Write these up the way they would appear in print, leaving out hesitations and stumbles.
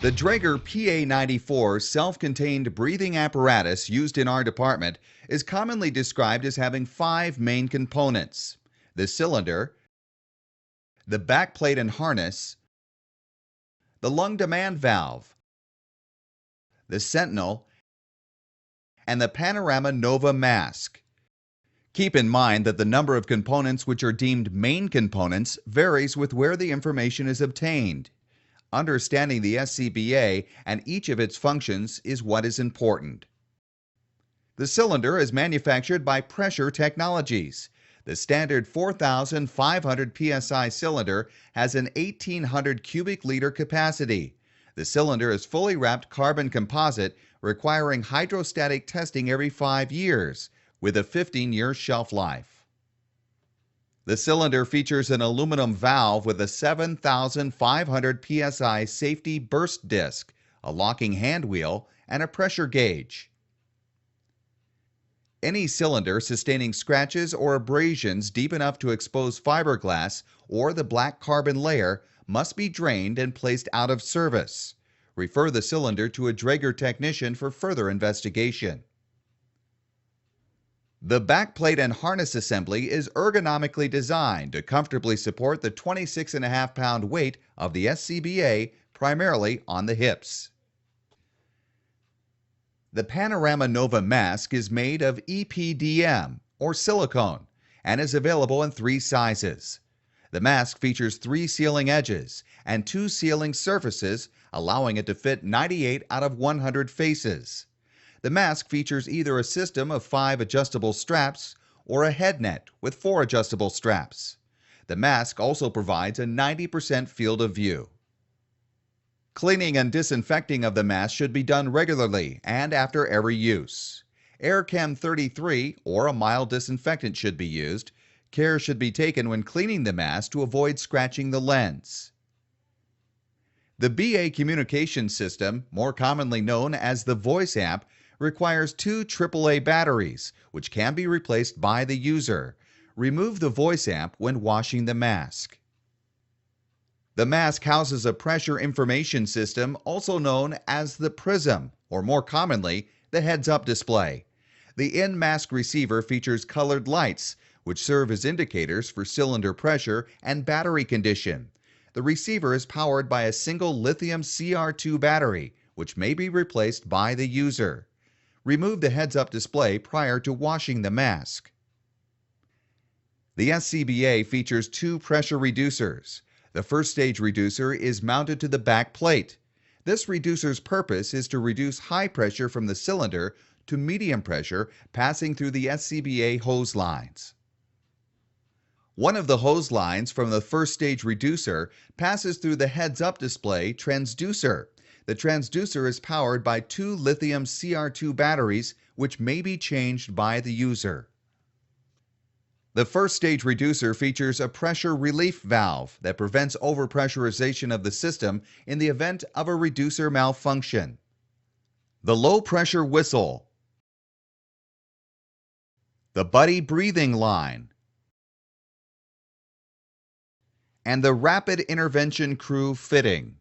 The Draeger PA-94 self-contained breathing apparatus used in our department is commonly described as having 5 main components: the cylinder, the backplate and harness, the lung demand valve, the Sentinel, and the Panorama Nova mask. Keep in mind that the number of components which are deemed main components varies with where the information is obtained. Understanding the SCBA and each of its functions is what is important. The cylinder is manufactured by Pressure Technologies. The standard 4,500 psi cylinder has an 1,800 cubic liter capacity. The cylinder is fully wrapped carbon composite, requiring hydrostatic testing every 5 years, with a 15-year shelf life. The cylinder features an aluminum valve with a 7,500 psi safety burst disc, a locking hand wheel, and a pressure gauge. Any cylinder sustaining scratches or abrasions deep enough to expose fiberglass or the black carbon layer must be drained and placed out of service. Refer the cylinder to a Draeger technician for further investigation. The backplate and harness assembly is ergonomically designed to comfortably support the 26.5-pound weight of the SCBA, primarily on the hips. The Panorama Nova mask is made of EPDM, or silicone, and is available in 3 sizes. The mask features 3 sealing edges and 2 sealing surfaces, allowing it to fit 98 out of 100 faces. The mask features either a system of 5 adjustable straps or a head net with 4 adjustable straps. The mask also provides a 90% field of view. Cleaning and disinfecting of the mask should be done regularly and after every use. AirChem 33 or a mild disinfectant should be used. Care should be taken when cleaning the mask to avoid scratching the lens. The BA communication system, more commonly known as the voice amp, requires 2 AAA batteries, which can be replaced by the user. Remove the voice amp when washing the mask. The mask houses a pressure information system, also known as the prism, or more commonly, the heads-up display. The in-mask receiver features colored lights, which serve as indicators for cylinder pressure and battery condition. The receiver is powered by a single lithium CR2 battery, which may be replaced by the user. Remove the heads-up display prior to washing the mask. The SCBA features 2 pressure reducers. The first stage reducer is mounted to the back plate. This reducer's purpose is to reduce high pressure from the cylinder to medium pressure passing through the SCBA hose lines. One of the hose lines from the first stage reducer passes through the heads-up display transducer. The transducer is powered by 2 lithium CR2 batteries, which may be changed by the user. The first stage reducer features a pressure relief valve that prevents overpressurization of the system in the event of a reducer malfunction. The low pressure whistle, the buddy breathing line, and the rapid intervention crew fitting.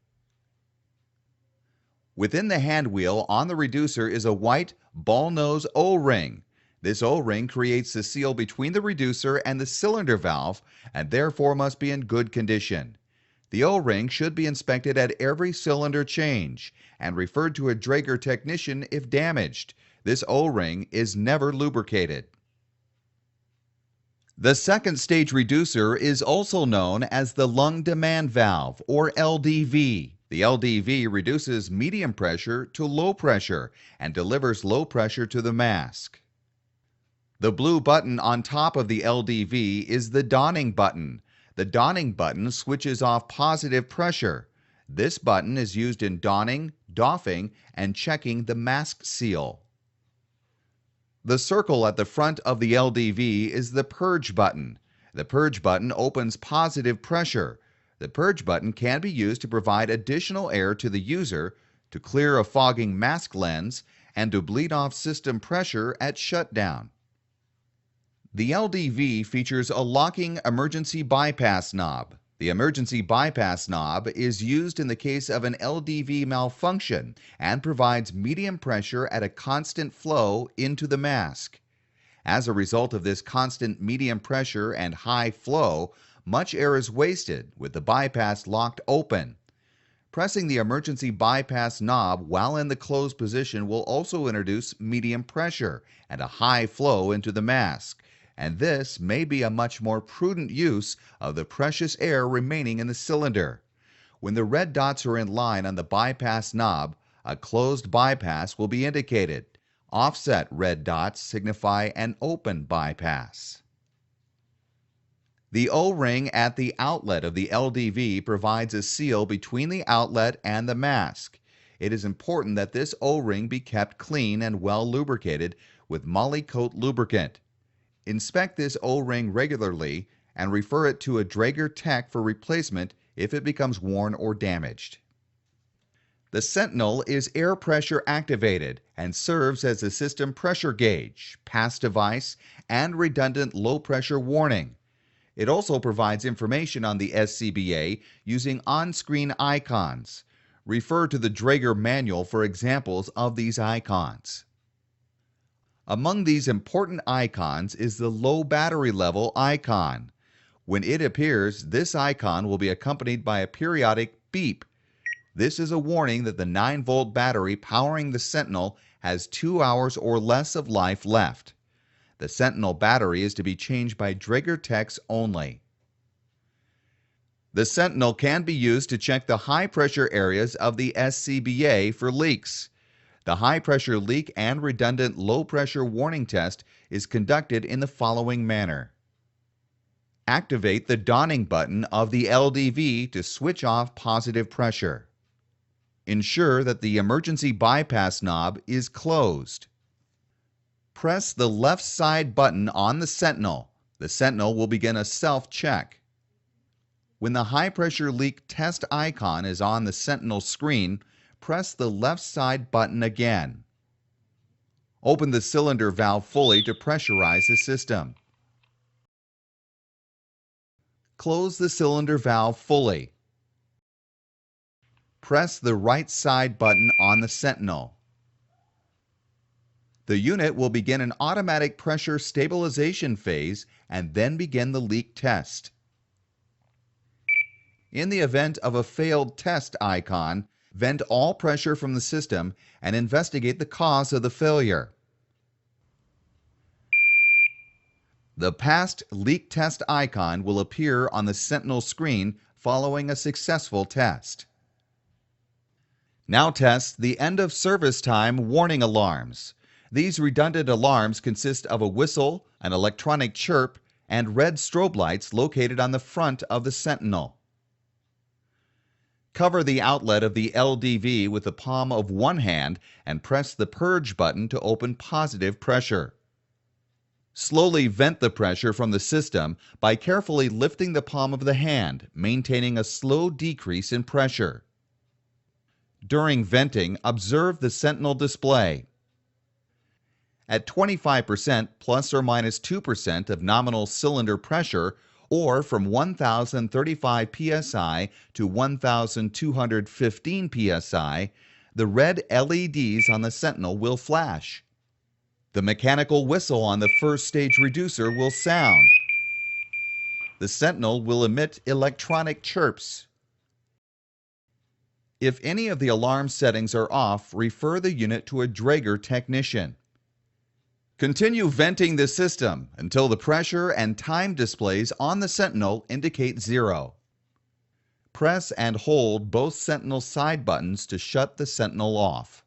Within the hand wheel on the reducer is a white ball nose O-ring. This O-ring creates the seal between the reducer and the cylinder valve and therefore must be in good condition. The O-ring should be inspected at every cylinder change and referred to a Draeger technician if damaged. This O-ring is never lubricated. The second stage reducer is also known as the lung demand valve, or LDV. The LDV reduces medium pressure to low pressure and delivers low pressure to the mask. The blue button on top of the LDV is the donning button. The donning button switches off positive pressure. This button is used in donning, doffing, and checking the mask seal. The circle at the front of the LDV is the Purge Button. The Purge Button opens positive pressure. The Purge Button can be used to provide additional air to the user, to clear a fogging mask lens, and to bleed off system pressure at shutdown. The LDV features a locking emergency bypass knob. The emergency bypass knob is used in the case of an LDV malfunction and provides medium pressure at a constant flow into the mask. As a result of this constant medium pressure and high flow, much air is wasted with the bypass locked open. Pressing the emergency bypass knob while in the closed position will also introduce medium pressure and a high flow into the mask, and this may be a much more prudent use of the precious air remaining in the cylinder. When the red dots are in line on the bypass knob, a closed bypass will be indicated. Offset red dots signify an open bypass. The O-ring at the outlet of the LDV provides a seal between the outlet and the mask. It is important that this O-ring be kept clean and well lubricated with Molykote lubricant. Inspect this O-ring regularly and refer it to a Draeger tech for replacement if it becomes worn or damaged. The Sentinel is air pressure activated and serves as a system pressure gauge, pass device, and redundant low pressure warning. It also provides information on the SCBA using on-screen icons. Refer to the Draeger manual for examples of these icons. Among these important icons is the low battery level icon. When it appears, this icon will be accompanied by a periodic beep. This is a warning that the 9-volt battery powering the Sentinel has 2 hours or less of life left. The Sentinel battery is to be changed by Draeger techs only. The Sentinel can be used to check the high-pressure areas of the SCBA for leaks. The high-pressure leak and redundant low-pressure warning test is conducted in the following manner. Activate the dawning button of the LDV to switch off positive pressure. Ensure that the emergency bypass knob is closed. Press the left side button on the Sentinel. The Sentinel will begin a self-check. When the high-pressure leak test icon is on the Sentinel screen, press the left side button again. Open the cylinder valve fully to pressurize the system. Close the cylinder valve fully. Press the right side button on the Sentinel. The unit will begin an automatic pressure stabilization phase and then begin the leak test. In the event of a failed test icon, vent all pressure from the system and investigate the cause of the failure. The passed leak test icon will appear on the Sentinel screen following a successful test. Now test the end of service time warning alarms. These redundant alarms consist of a whistle, an electronic chirp, and red strobe lights located on the front of the Sentinel. Cover the outlet of the LDV with the palm of one hand and press the Purge button to open positive pressure. Slowly vent the pressure from the system by carefully lifting the palm of the hand, maintaining a slow decrease in pressure. During venting, observe the Sentinel display. At 25% plus or minus 2% of nominal cylinder pressure, or from 1035 psi to 1215 psi, the red LEDs on the Sentinel will flash. The mechanical whistle on the first stage reducer will sound. The Sentinel will emit electronic chirps. If any of the alarm settings are off, refer the unit to a Draeger technician. Continue venting the system until the pressure and time displays on the Sentinel indicate 0. Press and hold both Sentinel side buttons to shut the Sentinel off.